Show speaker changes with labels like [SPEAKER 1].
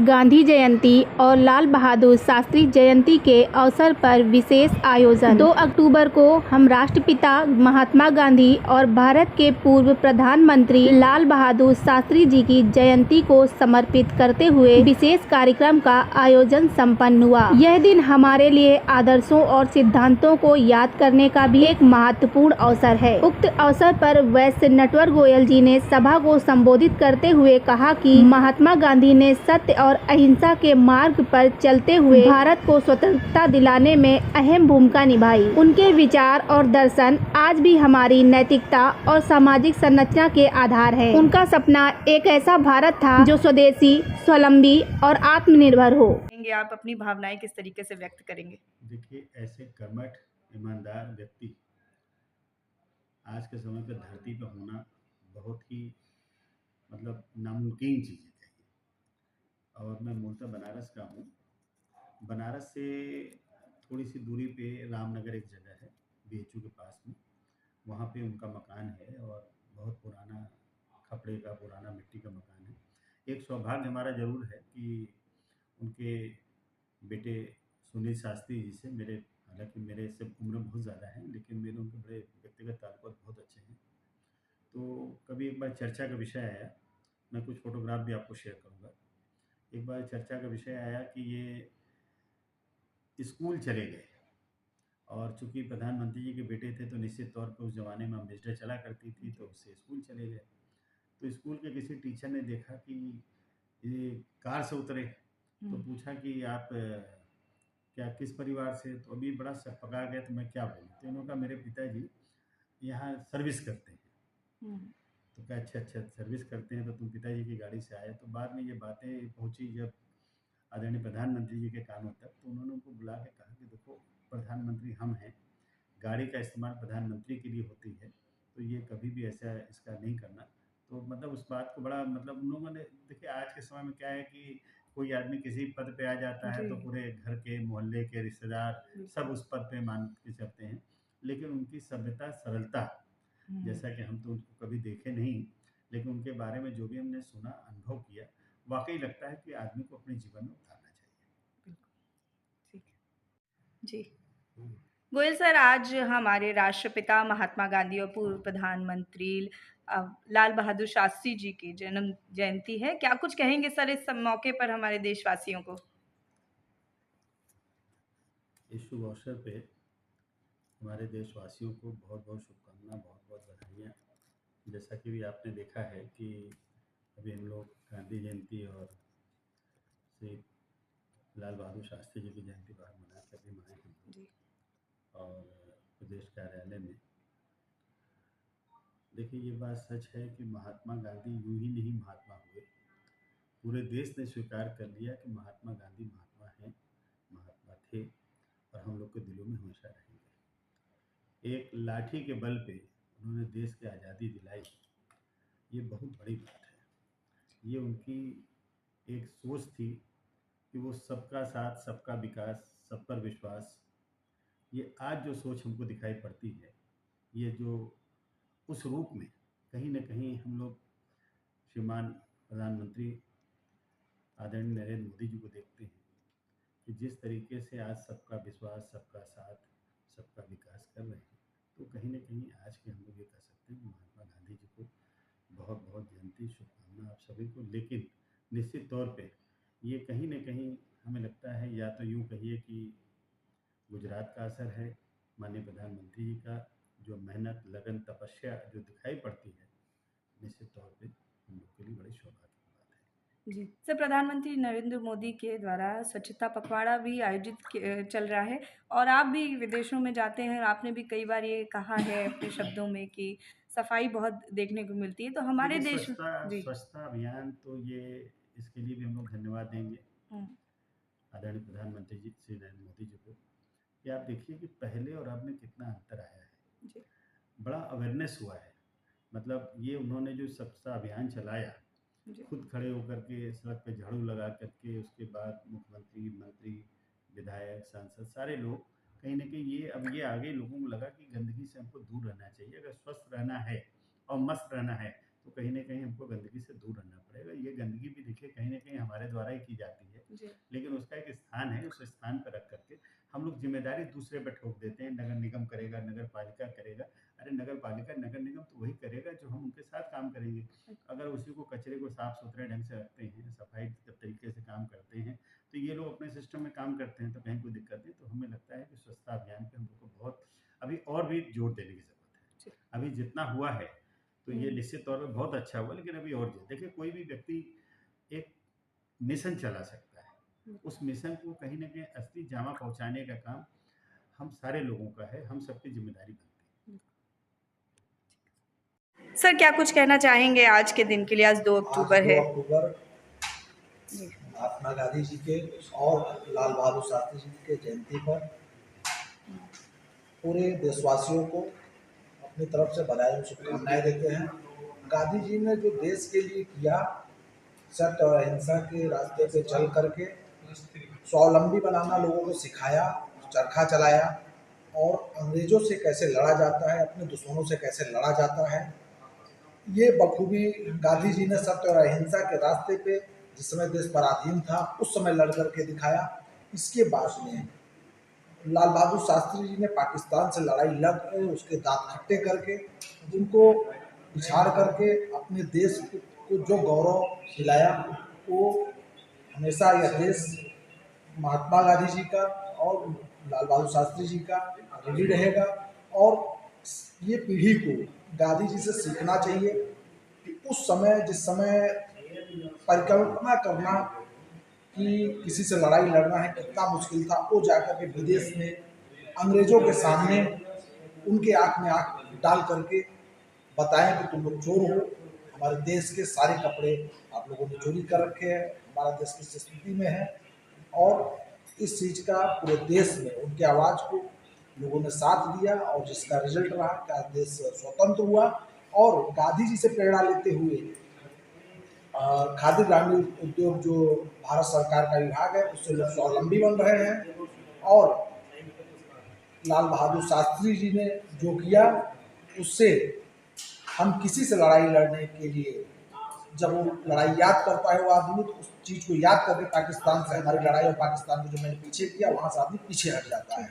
[SPEAKER 1] गांधी जयंती और लाल बहादुर शास्त्री जयंती के अवसर पर विशेष आयोजन। 2 अक्टूबर को हम राष्ट्रपिता महात्मा गांधी और भारत के पूर्व प्रधानमंत्री लाल बहादुर शास्त्री जी की जयंती को समर्पित करते हुए विशेष कार्यक्रम का आयोजन संपन्न हुआ। यह दिन हमारे लिए आदर्शों और सिद्धांतों को याद करने का भी एक महत्वपूर्ण अवसर है। उक्त अवसर पर वैश्य नटवर गोयल जी ने सभा को संबोधित करते हुए कहा कि महात्मा गांधी ने सत्य और अहिंसा के मार्ग पर चलते हुए भारत को स्वतंत्रता दिलाने में अहम भूमिका निभाई। उनके विचार और दर्शन आज भी हमारी नैतिकता और सामाजिक संरचना के आधार है। उनका सपना एक ऐसा भारत था जो स्वदेशी, स्वावलंबी और आत्मनिर्भर हो।
[SPEAKER 2] आप अपनी भावनाएं किस तरीके से व्यक्त करेंगे?
[SPEAKER 3] देखिए, ऐसे कर्मठ, ईमानदार व्यक्ति आज के समय पर धरती पर होना बहुत ही नामुमकिन चीज़ है। और मैं मूलतः बनारस का हूँ। बनारस से थोड़ी सी दूरी पे रामनगर एक जगह है, बीएचयू के पास में। वहाँ पे उनका मकान है और बहुत पुराना खपड़े का, पुराना मिट्टी का मकान है। एक सौभाग्य हमारा ज़रूर है कि उनके बेटे सुनील शास्त्री जी से हालांकि मेरे से उम्र बहुत ज़्यादा है, लेकिन मेरे उनके बड़े व्यक्तिगत ताल्लुक बहुत अच्छे हैं। तो कभी एक बार चर्चा का विषय आया, मैं कुछ फ़ोटोग्राफ भी आपको शेयर करूँगा। एक बार चर्चा का विषय आया कि ये स्कूल चले गए, और चूंकि प्रधानमंत्री जी के बेटे थे तो निश्चित तौर पर उस ज़माने में अम्बेसडर चला करती थी, तो उससे स्कूल चले गए। तो स्कूल के किसी टीचर ने देखा कि ये कार से उतरे, तो पूछा कि आप क्या किस परिवार से? तो अभी बड़ा सकपका गया, तो मैं क्या बोलूँ। तो इन्होंने कहा मेरे पिताजी यहाँ सर्विस करते हैं। तो क्या अच्छा सर्विस करते हैं, तो तुम पिताजी की गाड़ी से आए। तो बाद में ये बातें पहुंची जब आदरणीय प्रधानमंत्री जी के कानों तक, तो उन्होंने उनको बुला के कहा कि देखो, प्रधानमंत्री हम हैं, गाड़ी का इस्तेमाल प्रधानमंत्री के लिए होती है, तो ये कभी भी ऐसा इसका नहीं करना। तो उस बात को बड़ा उन लोगों ने, देखिए आज के समय में क्या है कि कोई आदमी किसी पद पे आ जाता है तो पूरे घर के, मोहल्ले के रिश्तेदार सब उस पद पे मान के चलते हैं, लेकिन उनकी सभ्यता, सरलता, जैसा कि हम तो उनको कभी देखे नहीं, लेकिन उनके बारे में जो भी हमने सुना, अनुभव किया, वाकई लगता है कि आदमी को अपने जीवन में उतारना चाहिए।
[SPEAKER 2] ठीक है जी। गोयल सर, आज हमारे राष्ट्रपिता महात्मा गांधी और पूर्व प्रधानमंत्री लाल बहादुर शास्त्री जी की जन्म जयंती है। क्या कुछ कहेंगे सर इस मौके पर हमारे देशवासियों को?
[SPEAKER 3] इस शुभ अवसर पे हमारे देशवासियों को बहुत बहुत शुभकामना, बहुत बहुत बधाइयाँ। जैसा कि भी आपने देखा है कि अभी हम लोग गांधी जयंती और श्री लाल बहादुर शास्त्री जी की जयंती बाहर मना के अभी आए हैं जी, और प्रदेश कार्यालय में। देखिए, ये बात सच है कि महात्मा गांधी यूं ही नहीं महात्मा हुए, पूरे देश ने स्वीकार कर लिया कि महात्मा गांधी महात्मा हैं, महात्मा थे, और हम लोग के दिलों में हमेशा रहेंगे। एक लाठी के बल पे उन्होंने देश की आज़ादी दिलाई, ये बहुत बड़ी बात है। ये उनकी एक सोच थी कि वो सबका साथ, सबका विकास, सब पर विश्वास। ये आज जो सोच हमको दिखाई पड़ती है, ये जो उस रूप में कहीं न कहीं हम लोग श्रीमान प्रधानमंत्री आदरणीय नरेंद्र मोदी जी को देखते हैं कि जिस तरीके से आज सबका विश्वास, सबका साथ, सबका विकास कर रहे हैं, तो कहीं न कहीं आज के हम लोग ये कह सकते हैं कि महात्मा गांधी जी को बहुत बहुत जयंती शुभकामना आप सभी को। लेकिन निश्चित तौर पे ये कहीं न कहीं हमें लगता है, या तो यूँ कहिए कि गुजरात का असर है, माननीय प्रधानमंत्री जी का जो मेहनत, लगन, तपस्या जो दिखाई पड़ती है, निश्चित तौर पे हम लोग के लिए बड़ी सौभाग्य की बात है।
[SPEAKER 2] जी सर, प्रधानमंत्री नरेंद्र मोदी के द्वारा स्वच्छता पखवाड़ा भी आयोजित चल रहा है, और आप भी विदेशों में जाते हैं, आपने भी कई बार ये कहा है अपने शब्दों में कि सफाई बहुत देखने को मिलती है, तो हमारे देश
[SPEAKER 3] स्वच्छता अभियान, तो ये इसके लिए भी हम लोग धन्यवाद देंगे आदरणीय प्रधानमंत्री जी श्री नरेंद्र मोदी जी को, कि आप देखिए कि पहले और अब में कितना अंतर आया है जी। बड़ा अवेयरनेस हुआ है। ये उन्होंने जो स्वच्छता अभियान चलाया, खुद खड़े होकर के सड़क पे झाड़ू लगा करके, उसके बाद मुख्यमंत्री, मंत्री, विधायक, सांसद, सारे लोग कहीं न कहीं ये आगे लोगों को लगा कि गंदगी से हमको दूर रहना चाहिए। अगर स्वस्थ रहना है और मस्त रहना है, तो तो कहीं न कहीं हमको गंदगी से दूर रहना पड़ेगा। ये गंदगी भी देखिए कहीं न कहीं हमारे द्वारा ही की जाती है,
[SPEAKER 2] जी।
[SPEAKER 3] लेकिन उसका एक स्थान है, उस स्थान पर रख कर के हम लोग ज़िम्मेदारी दूसरे पे ठोक देते हैं, नगर निगम करेगा, नगर पालिका करेगा। अरे नगर पालिका, नगर निगम तो वही करेगा जो हम उनके साथ काम करेंगे। अगर उसी को कचरे को साफ-सुथरे ढंग से रखते हैं, सफाई के तरीके से काम करते हैं, तो ये लोग अपने सिस्टम में काम करते हैं, तो कहीं कोई दिक्कत नहीं। तो हमें लगता है कि स्वच्छता अभियान पे हम लोग को बहुत अभी और भी जोर देने की ज़रूरत है।
[SPEAKER 2] जी।
[SPEAKER 3] अभी जितना हुआ है, तो ये
[SPEAKER 2] हुँ।
[SPEAKER 3] निश्चित तौर पे बहुत अच्छा हुआ, लेकिन अभी और देखिए कोई भी व्यक्ति एक मिशन चला सकता है। उस मिशन को कहीं न कहीं असली जामा पहुँचाने का काम हम सारे लोगों का है, हम सबकी ज़िम्मेदारी बनती है।
[SPEAKER 2] सर क्या कुछ कहना चाहेंगे आज के दिन के लिए? आज 2
[SPEAKER 4] आज
[SPEAKER 2] अक्टूबर
[SPEAKER 4] 2
[SPEAKER 2] है।
[SPEAKER 4] अक्टूबर
[SPEAKER 2] जी।
[SPEAKER 4] महात्मा गांधी जी के और लाल बहादुर शास्त्री जी के जयंती पर पूरे देशवासियों को अपनी तरफ से बधाई और शुभकामनाएं देते हैं। गांधी जी ने जो देश के लिए किया, सत्य और अहिंसा के रास्ते पे चल करके स्वावलंबी बनाना लोगों को सिखाया, चरखा चलाया और अंग्रेजों से कैसे लड़ा जाता है, अपने दुश्मनों से कैसे लड़ा जाता है, ये बखूबी गांधी जी ने सत्य और अहिंसा के रास्ते पे जिस समय देश पराधीन था उस समय लड़ करके दिखाया। इसके बाद में लाल बहादुर शास्त्री जी ने पाकिस्तान से लड़ाई लड़ कर उसके दांत खट्टे करके उनको पिछाड़ करके अपने देश को जो गौरव दिलाया, वो हमेशा यह देश महात्मा गांधी जी का और लाल बहादुर शास्त्री जी का ऋणी रहेगा। और ये पीढ़ी को गांधी जी से सीखना चाहिए कि उस समय जिस समय परिकल्पना करना कि किसी से लड़ाई लड़ना है कितना मुश्किल था, वो जाकर के विदेश में अंग्रेजों के सामने उनके आँख में आँख डाल करके बताएं कि तुम लोग चोर हो, हमारे देश के सारे कपड़े आप लोगों ने चोरी कर रखे हैं, हमारा देश किस स्थिति में है। और इस चीज़ का पूरे देश में उनकी आवाज़ को लोगों ने साथ दिया और जिसका रिजल्ट रहा कि देश स्वतंत्र हुआ। और गांधी जी से प्रेरणा लेते हुए खादी ग्रामीण उद्योग जो भारत सरकार का विभाग है उससे लोग स्वावलंबी बन रहे हैं। और लाल बहादुर शास्त्री जी ने जो किया उससे हम किसी से लड़ाई लड़ने के लिए जब वो लड़ाई याद करता है वो आदमी, तो उस चीज़ को याद करके पाकिस्तान से हमारी लड़ाई और पाकिस्तान को जो मैंने पीछे किया वहाँ से आदमी पीछे हट जाता है।